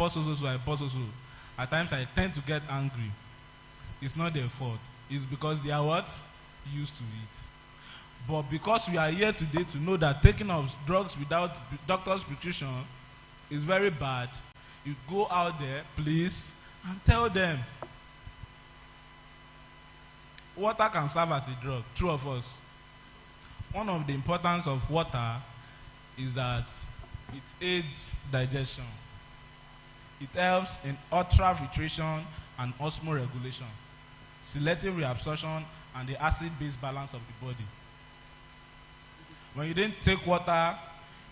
I pour so. At times I tend to get angry. It's not their fault. It's because they are what? Used to it. But because we are here today to know that taking of drugs without doctor's prescription is very bad, you go out there, please, and tell them. Water can serve as a drug, true of us. One of the importance of water is that it aids digestion. It helps in ultrafiltration and osmoregulation, selective reabsorption, and the acid-base balance of the body. When you didn't take water,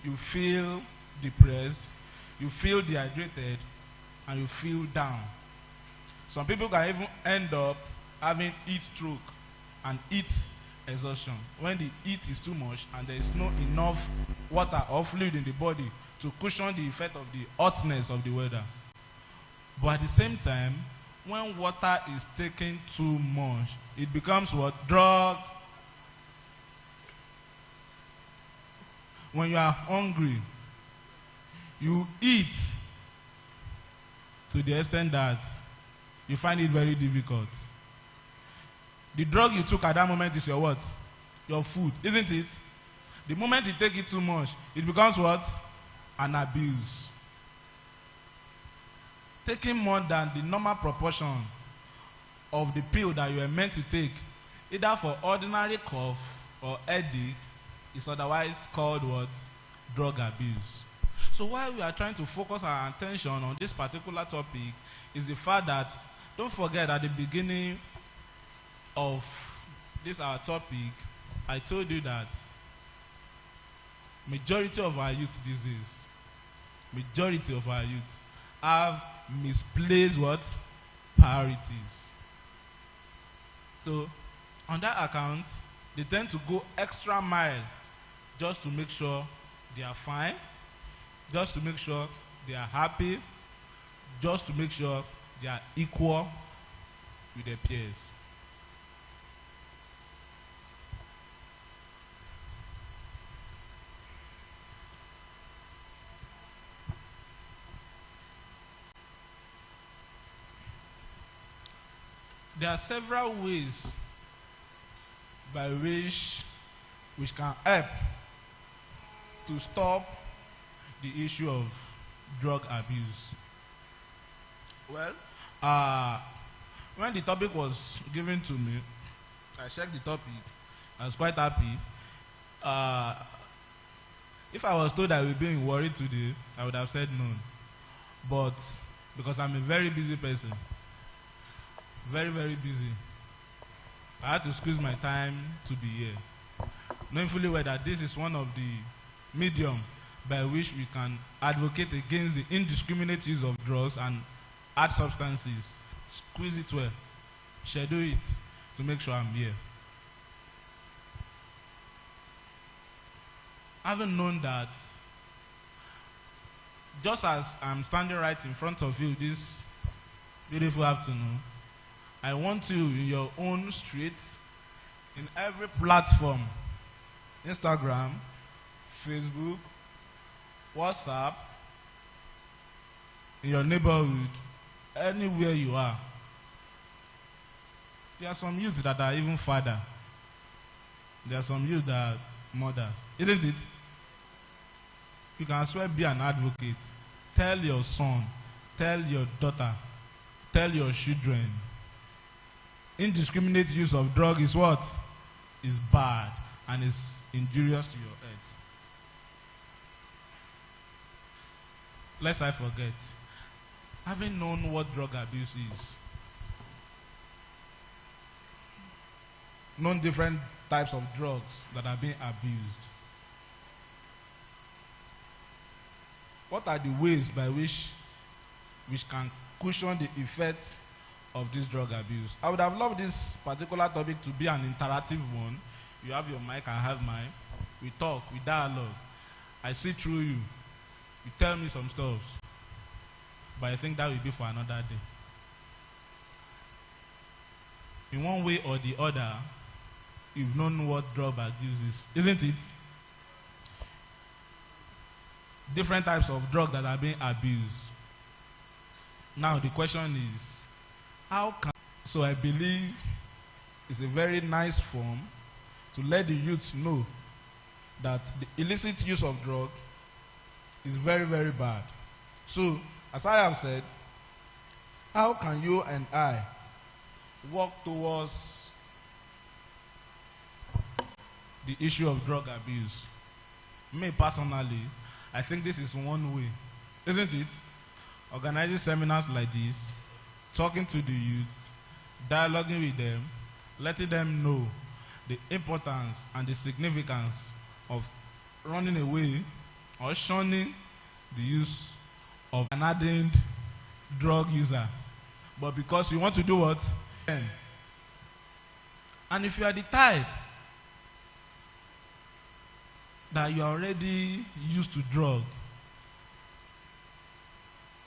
you feel depressed, you feel dehydrated, and you feel down. Some people can even end up having heat stroke and heat exhaustion when the heat is too much and there is not enough water or fluid in the body to cushion the effect of the hotness of the weather. But at the same time, when water is taken too much, it becomes what? Drug. When you are hungry, you eat to the extent that you find it very difficult. The drug you took at that moment is your what? Your food, isn't it? The moment you take it too much, it becomes what? An abuse. Taking more than the normal proportion of the pill that you are meant to take, either for ordinary cough or headache, is otherwise called what? Drug abuse. So while we are trying to focus our attention on this particular topic, is the fact that, don't forget at the beginning of this our topic, I told you that majority of our youth these days, majority of our youth have misplaced what? Priorities. So on that account, they tend to go extra mile just to make sure they are fine, just to make sure they are happy, just to make sure they are equal with their peers. There are several ways by which can help to stop the issue of drug abuse. Well, when the topic was given to me, I checked the topic. I was quite happy. If I was told I would be in worry today, I would have said no. But because I'm a very busy person, very, very busy, I had to squeeze my time to be here, knowing fully well that this is one of the medium by which we can advocate against the indiscriminate use of drugs and hard substances. Squeeze it well, schedule it to make sure I'm here. Having known that, just as I'm standing right in front of you this beautiful afternoon, I want you in your own street, in every platform, Instagram, Facebook, WhatsApp, in your neighborhood, anywhere you are. There are some youths that are even father. There are some youths that are mothers. Isn't it? You can as well be an advocate. Tell your son, tell your daughter, tell your children. Indiscriminate use of drug is what? Is bad and is injurious to your health. Lest I forget, having known what drug abuse is, known different types of drugs that are being abused, what are the ways by which can cushion the effect of this drug abuse? I would have loved this particular topic to be an interactive one. You have your mic, I have mine. We talk, we dialogue. I see through you. You tell me some stuff. But I think that will be for another day. In one way or the other, you've known what drug abuse is, isn't it? Different types of drugs that are being abused. Now the question is, how can... So I believe it's a very nice form to let the youth know that the illicit use of drug is very, very bad. So, as I have said, how can you and I work towards the issue of drug abuse? Me personally, I think this is one way, isn't it? Organizing seminars like this, talking to the youth, dialoguing with them, letting them know the importance and the significance of running away or shunning the use of an hardened drug user. But because you want to do what? And if you are the type that you are already used to drug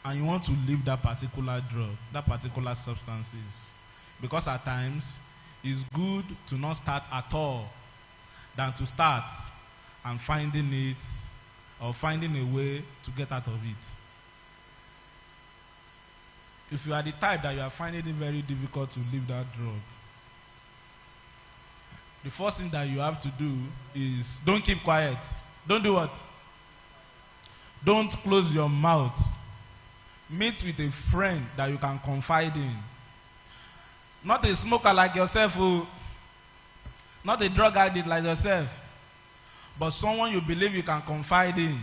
and you want to leave that particular drug, that particular substances, because at times it's good to not start at all than to start and finding it or finding a way to get out of it. If you are the type that you are finding it very difficult to leave that drug, the first thing that you have to do is don't keep quiet. Don't do what? Don't close your mouth. Meet with a friend that you can confide in. Not a smoker like yourself, not a drug addict like yourself, but someone you believe you can confide in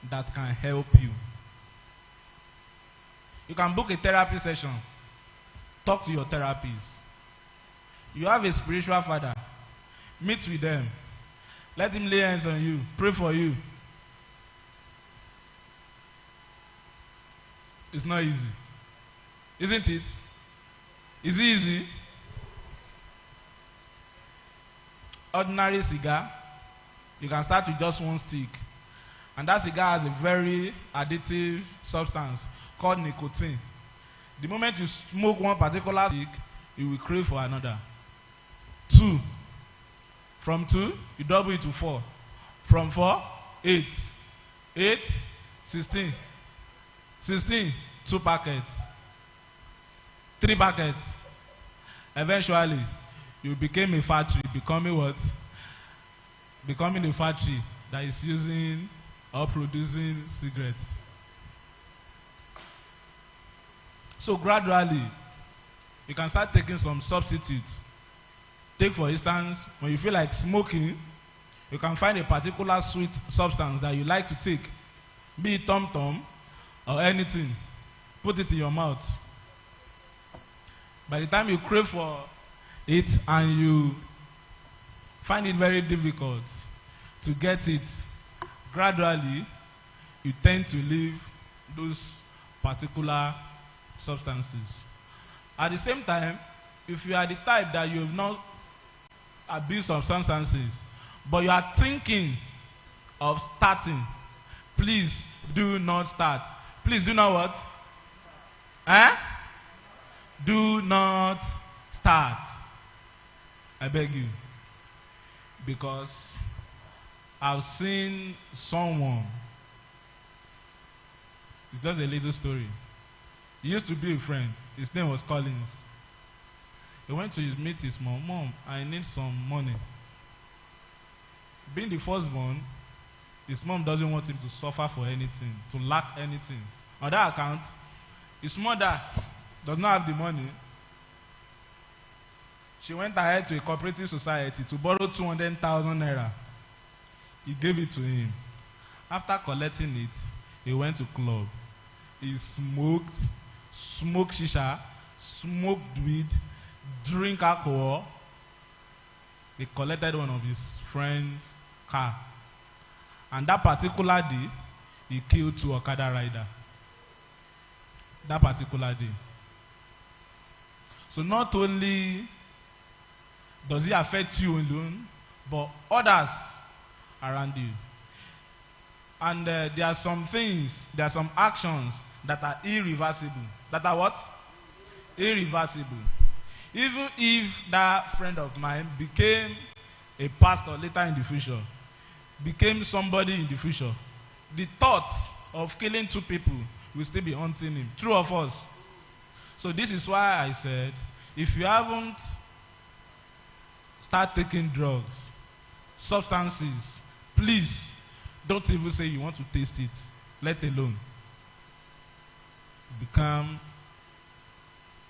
that can help you. You can book a therapy session. Talk to your therapist. You have a spiritual father. Meet with them. Let him lay hands on you. Pray for you. It's not easy. Isn't it? Is it easy? Ordinary cigar, you can start with just one stick. And that cigar has a very addictive substance called nicotine. The moment you smoke one particular stick, you will crave for another. 2. From 2, you double it to 4. From 4, 8. 8, 16. 16, 2 packets. 3 packets. Eventually, you became a factory. Becoming what? Becoming a factory that is using or producing cigarettes. So gradually, you can start taking some substitutes. Take for instance, when you feel like smoking, you can find a particular sweet substance that you like to take. Be it tom-tom or anything. Put it in your mouth. By the time you crave for it and you find it very difficult to get it, gradually you tend to leave those particular substances. At the same time, if you are the type that you have not abused some substances, but you are thinking of starting, please do not start. Please do not what? Do not start. I beg you. Because I've seen someone. It's just a little story. He used to be a friend. His name was Collins. He went to meet his mom. Mom, I need some money. Being the firstborn, his mom doesn't want him to suffer for anything, to lack anything. On that account, his mother does not have the money. She went ahead to a cooperative society to borrow 200,000 naira. He gave it to him. After collecting it, he went to club. He smoked shisha, smoked weed, drink alcohol. He collected one of his friend's car. And that particular day, he killed 2 Okada riders. That particular day. So not only does it affect you alone, but others around you. And there are some things, there are some actions that are irreversible. That are what? Irreversible. Even if that friend of mine became a pastor later in the future, became somebody in the future, the thought of killing 2 people will still be haunting him. True of us. So this is why I said, if you haven't started taking drugs, substances, please don't even say you want to taste it, let alone become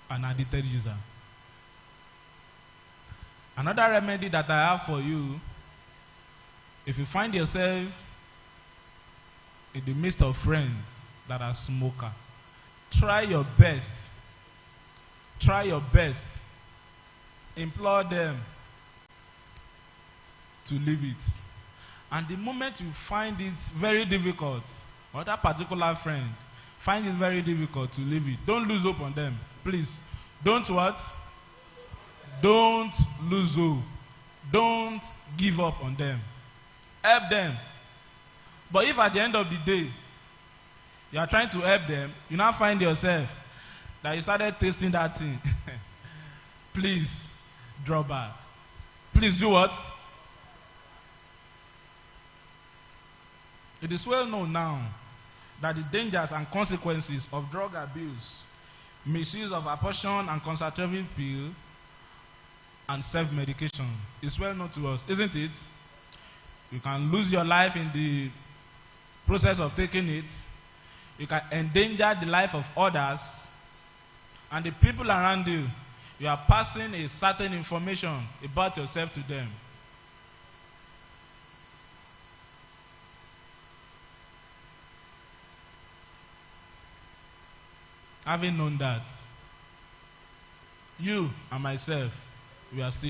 an addicted user. Another remedy that I have for you, if you find yourself in the midst of friends that are smokers, try your best, implore them to leave it. And the moment you find it very difficult, or that particular friend find it very difficult to leave it, don't lose hope on them. Please, don't what? Don't lose hope. Don't give up on them. Help them. But if at the end of the day, you are trying to help them, you now find yourself that you started tasting that thing, please draw back. Please do what? It is well known now that the dangers and consequences of drug abuse, misuse of abortion and contraceptive pill, and self-medication is well known to us, isn't it? You can lose your life in the process of taking it. You can endanger the life of others and the people around you. You are passing a certain information about yourself to them. Having known that, you and myself, we are still